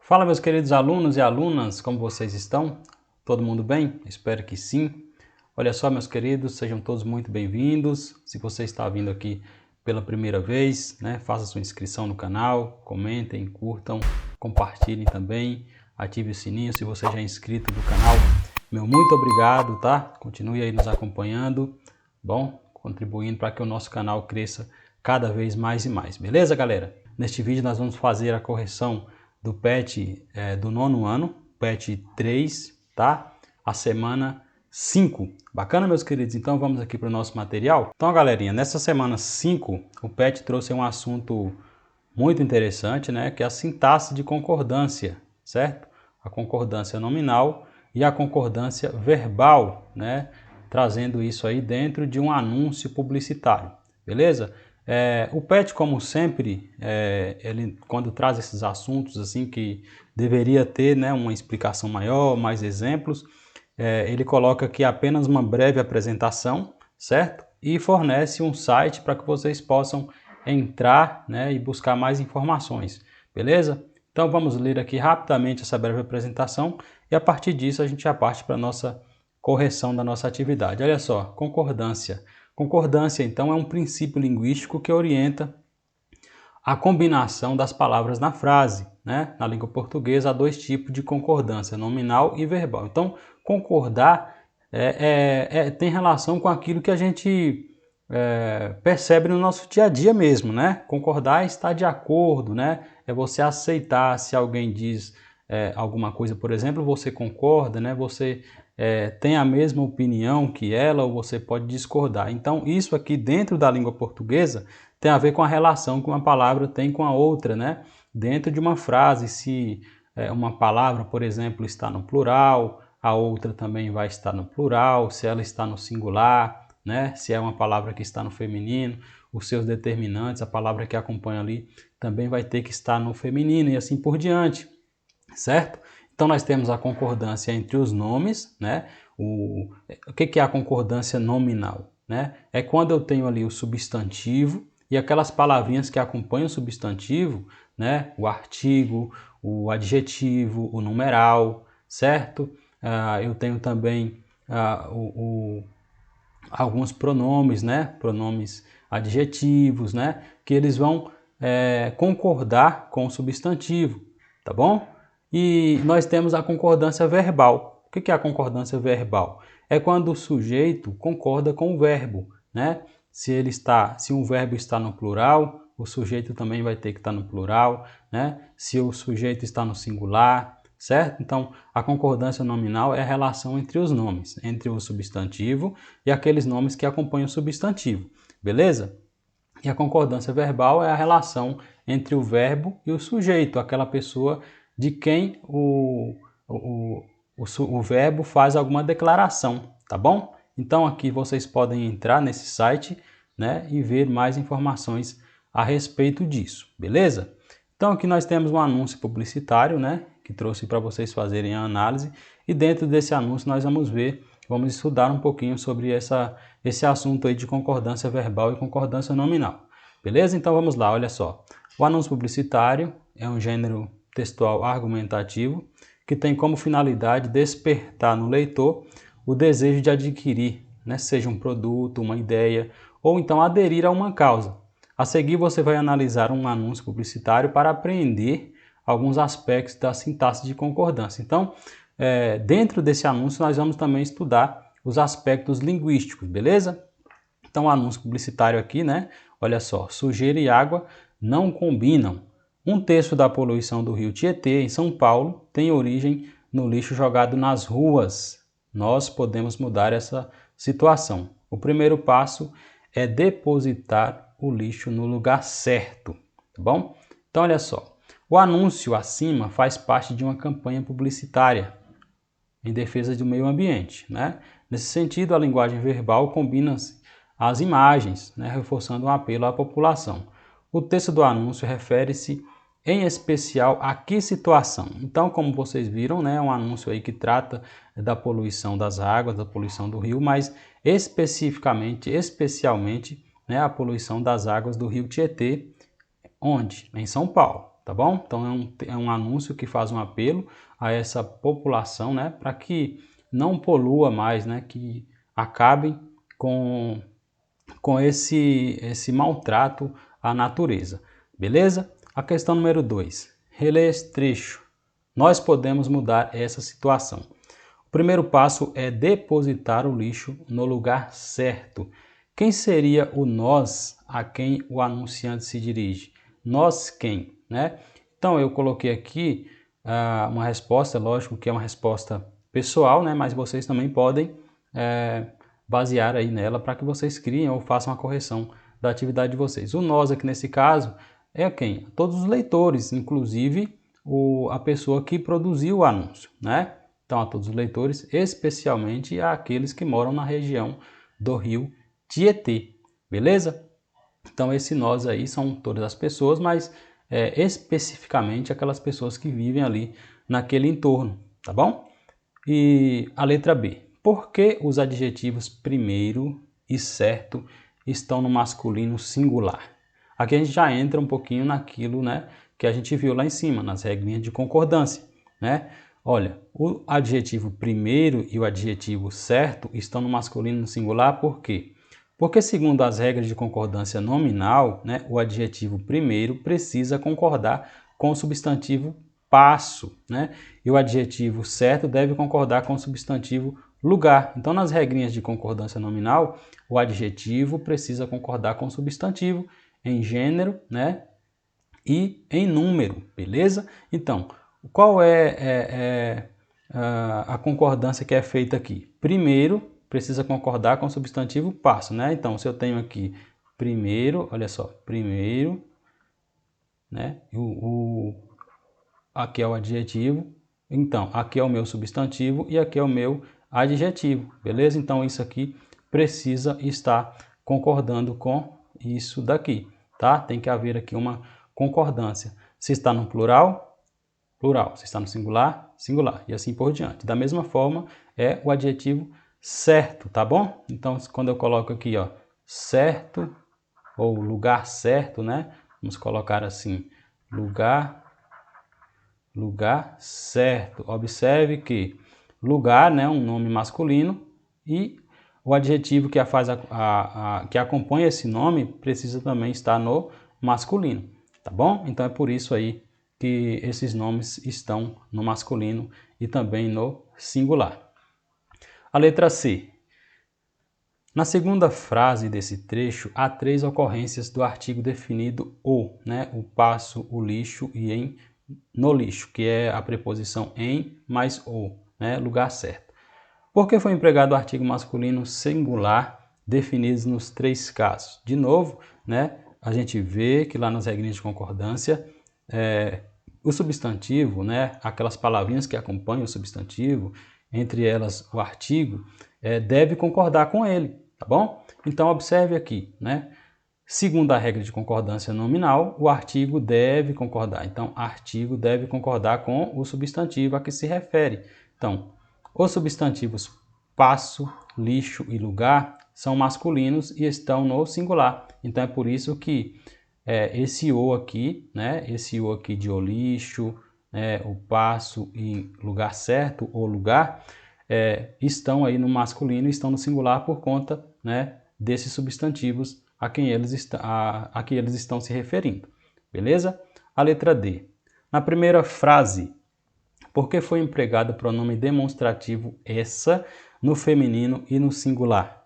Fala, meus queridos alunos e alunas, como vocês estão? Todo mundo bem? Espero que sim. Olha só, meus queridos, sejam todos muito bem-vindos. Se você está vindo aqui pela primeira vez, faça sua inscrição no canal, comentem, curtam, compartilhem também, ative o sininho se você já é inscrito no canal. Meu muito obrigado, tá? Continue aí nos acompanhando, bom? Contribuindo para que o nosso canal cresça cada vez mais e mais, beleza, galera? Neste vídeo nós vamos fazer a correção do PET do 9º ano, PET 3, tá? A semana 5. Bacana, meus queridos? Então vamos aqui para o nosso material. Então, galerinha, nessa semana 5, o PET trouxe um assunto muito interessante, né? Que é a sintaxe de concordância, certo? A concordância nominal e a concordância verbal, né? Trazendo isso aí dentro de um anúncio publicitário, beleza? O PET, como sempre, ele quando traz esses assuntos assim que deveria ter, né, uma explicação maior, mais exemplos, ele coloca aqui apenas uma breve apresentação, certo? E fornece um site para que vocês possam entrar, né, e buscar mais informações, beleza? Então vamos ler aqui rapidamente essa breve apresentação e a partir disso a gente já parte para a nossa correção da nossa atividade. Olha só, concordância. Concordância, então, é um princípio linguístico que orienta a combinação das palavras na frase, né? Na língua portuguesa há dois tipos de concordância, nominal e verbal. Então, concordar tem relação com aquilo que a gente percebe no nosso dia a dia mesmo, né? Concordar é estar de acordo, né? É você aceitar se alguém diz alguma coisa, por exemplo, você concorda, né? Você tem a mesma opinião que ela ou você pode discordar. Então, isso aqui dentro da língua portuguesa tem a ver com a relação que uma palavra tem com a outra, né? Dentro de uma frase, se uma palavra, por exemplo, está no plural, a outra também vai estar no plural, se ela está no singular, né? Se é uma palavra que está no feminino, os seus determinantes, a palavra que acompanha ali, também vai ter que estar no feminino e assim por diante, certo? Então nós temos a concordância entre os nomes, né? O que é a concordância nominal, né? É quando eu tenho ali o substantivo e aquelas palavrinhas que acompanham o substantivo, né? O artigo, o adjetivo, o numeral, certo? Eu tenho também alguns pronomes, né? Pronomes adjetivos, né? Que eles vão concordar com o substantivo, tá bom? E nós temos a concordância verbal. O que é a concordância verbal? É quando o sujeito concorda com o verbo, né? Se um verbo está no plural, o sujeito também vai ter que estar no plural, né? Se o sujeito está no singular, certo? Então, a concordância nominal é a relação entre os nomes, entre o substantivo e aqueles nomes que acompanham o substantivo, beleza? E a concordância verbal é a relação entre o verbo e o sujeito, aquela pessoa de quem o verbo faz alguma declaração, tá bom? Então aqui vocês podem entrar nesse site, né, e ver mais informações a respeito disso, beleza? Então aqui nós temos um anúncio publicitário, né, que trouxe para vocês fazerem a análise e dentro desse anúncio nós vamos estudar um pouquinho sobre esse assunto aí de concordância verbal e concordância nominal, beleza? Então vamos lá, olha só. O anúncio publicitário é um gênero textual argumentativo que tem como finalidade despertar no leitor o desejo de adquirir, né, seja um produto, uma ideia ou então aderir a uma causa. A seguir você vai analisar um anúncio publicitário para aprender alguns aspectos da sintaxe de concordância. Então, dentro desse anúncio nós vamos também estudar os aspectos linguísticos, beleza? Então, o anúncio publicitário aqui, né? Olha só, sujeira e água não combinam. Um terço da poluição do rio Tietê, em São Paulo, tem origem no lixo jogado nas ruas. Nós podemos mudar essa situação. O primeiro passo é depositar o lixo no lugar certo, tá bom? Então, olha só. O anúncio acima faz parte de uma campanha publicitária em defesa do meio ambiente, né? Nesse sentido, a linguagem verbal combina as imagens, né, reforçando um apelo à população. O texto do anúncio refere-se em especial a que situação? Então, como vocês viram, né, é um anúncio aí que trata da poluição das águas, da poluição do rio, mas especialmente, né, a poluição das águas do rio Tietê, onde? Em São Paulo, tá bom? Então é um anúncio que faz um apelo a essa população, né, para que não polua mais, né, que acabem com esse maltrato à natureza, beleza? A questão número 2, releia esse trecho. Nós podemos mudar essa situação. O primeiro passo é depositar o lixo no lugar certo. Quem seria o nós a quem o anunciante se dirige? Nós quem, né? Então eu coloquei aqui uma resposta, lógico que é uma resposta pessoal, né? Mas vocês também podem basear aí nela para que vocês criem ou façam a correção da atividade de vocês. O nós aqui nesse caso é quem? Todos os leitores, inclusive a pessoa que produziu o anúncio, né? Então a todos os leitores, especialmente àqueles que moram na região do rio Tietê, beleza? Então esse nós aí são todas as pessoas, mas especificamente aquelas pessoas que vivem ali naquele entorno, tá bom? E a letra B. Por que os adjetivos primeiro e certo estão no masculino singular? Aqui a gente já entra um pouquinho naquilo, né, que a gente viu lá em cima, nas regrinhas de concordância, né? Olha, o adjetivo primeiro e o adjetivo certo estão no masculino singular, por quê? Porque segundo as regras de concordância nominal, né, o adjetivo primeiro precisa concordar com o substantivo passo, né? E o adjetivo certo deve concordar com o substantivo lugar. Então, nas regrinhas de concordância nominal, o adjetivo precisa concordar com o substantivo em gênero, né? E em número, beleza? Então, qual é a concordância que é feita aqui? Primeiro, precisa concordar com o substantivo passo, né? Então, se eu tenho aqui primeiro, olha só, primeiro, né? Aqui é o adjetivo, então aqui é o meu substantivo e aqui é o meu adjetivo, beleza? Então isso aqui precisa estar concordando com isso daqui, tá? Tem que haver aqui uma concordância. Se está no plural, plural. Se está no singular, singular. E assim por diante. Da mesma forma é o adjetivo certo, tá bom? Então quando eu coloco aqui, ó, certo ou lugar certo, né? Vamos colocar assim, lugar certo. Observe que lugar, né, um nome masculino, e o adjetivo que que acompanha esse nome precisa também estar no masculino, tá bom? Então é por isso aí que esses nomes estão no masculino e também no singular. A letra C. Na segunda frase desse trecho, há 3 ocorrências do artigo definido o, né, o passo, o lixo e no lixo, que é a preposição em mais o, né, lugar certo. Por que foi empregado o artigo masculino singular definido nos 3 casos? De novo, né, a gente vê que lá nas regrinhas de concordância, o substantivo, né, aquelas palavrinhas que acompanham o substantivo, entre elas o artigo, deve concordar com ele, tá bom? Então observe aqui, né? Segundo a regra de concordância nominal, o artigo deve concordar. Então, artigo deve concordar com o substantivo a que se refere. Então, os substantivos passo, lixo e lugar são masculinos e estão no singular. Então, é por isso que esse o aqui, né? Esse o aqui de o lixo, o passo e lugar certo, ou lugar, estão aí no masculino e estão no singular por conta, né, desses substantivos a que eles estão se referindo, beleza? A letra D. Na primeira frase, por que foi empregado o pronome demonstrativo essa no feminino e no singular?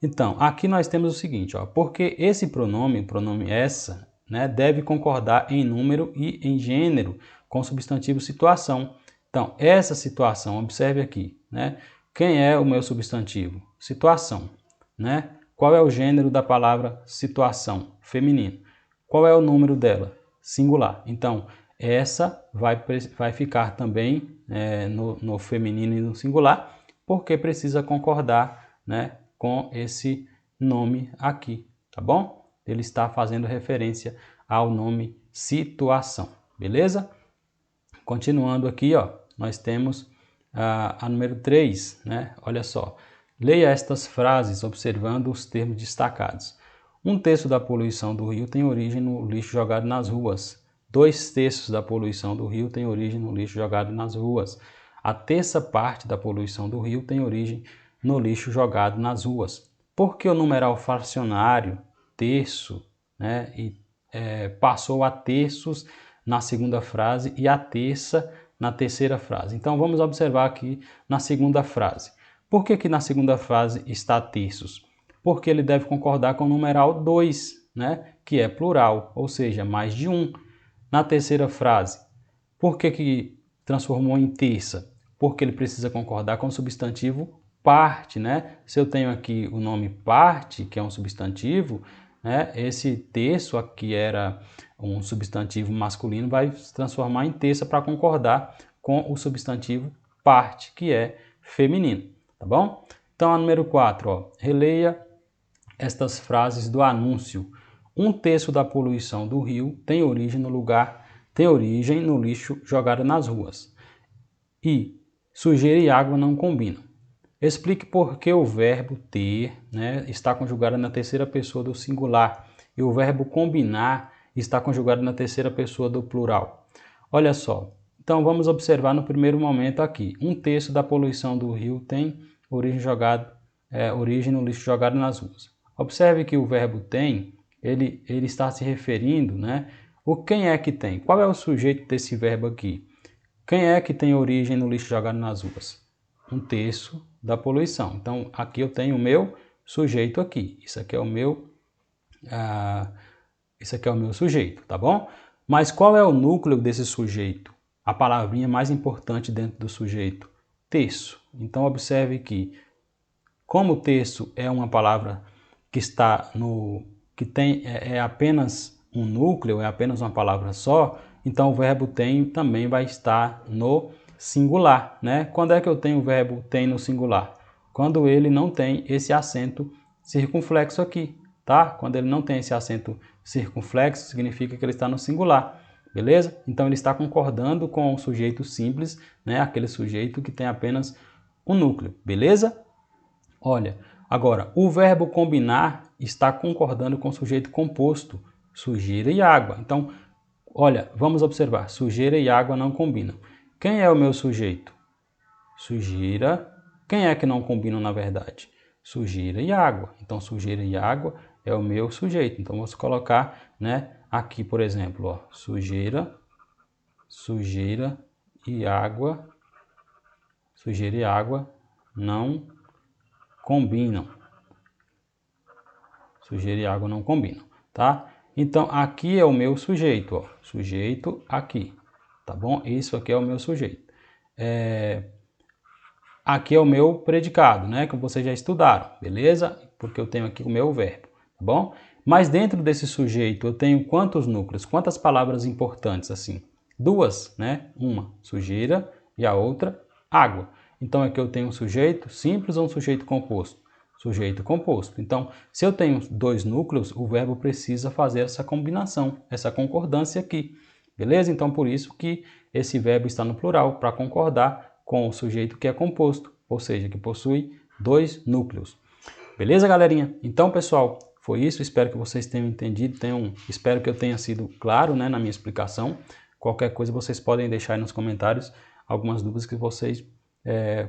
Então, aqui nós temos o seguinte, ó, porque esse pronome, o pronome essa, né, deve concordar em número e em gênero com o substantivo situação. Então, essa situação, observe aqui, né? Quem é o meu substantivo? Situação, né? Qual é o gênero da palavra situação? Feminino. Qual é o número dela? Singular. Então, essa vai ficar também no feminino e no singular, porque precisa concordar, né, com esse nome aqui, tá bom? Ele está fazendo referência ao nome situação, beleza? Continuando aqui, ó, nós temos a número 3, né? Olha só. Leia estas frases observando os termos destacados. 1/3 da poluição do rio tem origem no lixo jogado nas ruas. 2/3 da poluição do rio tem origem no lixo jogado nas ruas. A terça parte da poluição do rio tem origem no lixo jogado nas ruas. Por que o numeral fracionário, terço, né, passou a terços na segunda frase e a terça na terceira frase? Então vamos observar aqui na segunda frase. Por que na segunda frase está terços? Porque ele deve concordar com o numeral 2, né, que é plural, ou seja, mais de um. Na terceira frase, por que transformou em terça? Porque ele precisa concordar com o substantivo parte, né? Se eu tenho aqui o nome parte, que é um substantivo, né, esse terço aqui era um substantivo masculino, vai se transformar em terça para concordar com o substantivo parte, que é feminino, tá bom? Então, a número 4, ó, releia estas frases do anúncio. 1/3 da poluição do rio tem origem no lixo jogado nas ruas. E sujeira e água não combinam. Explique por que o verbo ter, né, está conjugado na terceira pessoa do singular e o verbo combinar está conjugado na terceira pessoa do plural. Olha só, então vamos observar no primeiro momento aqui. 1/3 da poluição do rio tem origem no lixo jogado nas ruas. Observe que o verbo tem, ele está se referindo, né? Quem é que tem? Qual é o sujeito desse verbo aqui? Quem é que tem origem no lixo jogado nas ruas? 1/3 da poluição. Então, aqui eu tenho o meu sujeito aqui. Isso aqui é o meu sujeito, tá bom? Mas qual é o núcleo desse sujeito? A palavrinha mais importante dentro do sujeito? Terço. Então, observe que, como terço é uma palavra que está é apenas um núcleo, é apenas uma palavra só, então o verbo tem também vai estar no singular, né? Quando é que eu tenho o verbo tem no singular? Quando ele não tem esse acento circunflexo aqui, tá? Quando ele não tem esse acento circunflexo, significa que ele está no singular, beleza? Então ele está concordando com o sujeito simples, né? Aquele sujeito que tem apenas um núcleo, beleza? Olha, agora, o verbo combinar está concordando com o sujeito composto, sujeira e água. Então, olha, vamos observar, sujeira e água não combinam. Quem é o meu sujeito? Sujeira. Quem é que não combinam na verdade? Sujeira e água. Então, sujeira e água é o meu sujeito. Então, vamos colocar, né, aqui, por exemplo, ó, sujeira e água não combinam. Sujeira e água não combinam, tá? Então, aqui é o meu sujeito, ó, sujeito aqui, tá bom? Isso aqui é o meu sujeito. Aqui é o meu predicado, né? Que vocês já estudaram, beleza? Porque eu tenho aqui o meu verbo, tá bom? Mas dentro desse sujeito eu tenho quantos núcleos? Quantas palavras importantes assim? 2, né? Uma, sujeira, e a outra, água. Então aqui eu tenho um sujeito simples ou um sujeito composto? Sujeito composto. Então, se eu tenho 2 núcleos, o verbo precisa fazer essa combinação, essa concordância aqui, beleza? Então, por isso que esse verbo está no plural, para concordar com o sujeito que é composto, ou seja, que possui 2 núcleos. Beleza, galerinha? Então, pessoal, foi isso. Espero que vocês tenham entendido, espero que eu tenha sido claro, né, na minha explicação. Qualquer coisa vocês podem deixar aí nos comentários algumas dúvidas que vocês,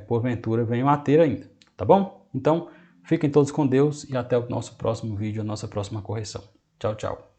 porventura, venham a ter ainda, tá bom? Então, fiquem todos com Deus e até o nosso próximo vídeo, a nossa próxima correção. Tchau, tchau.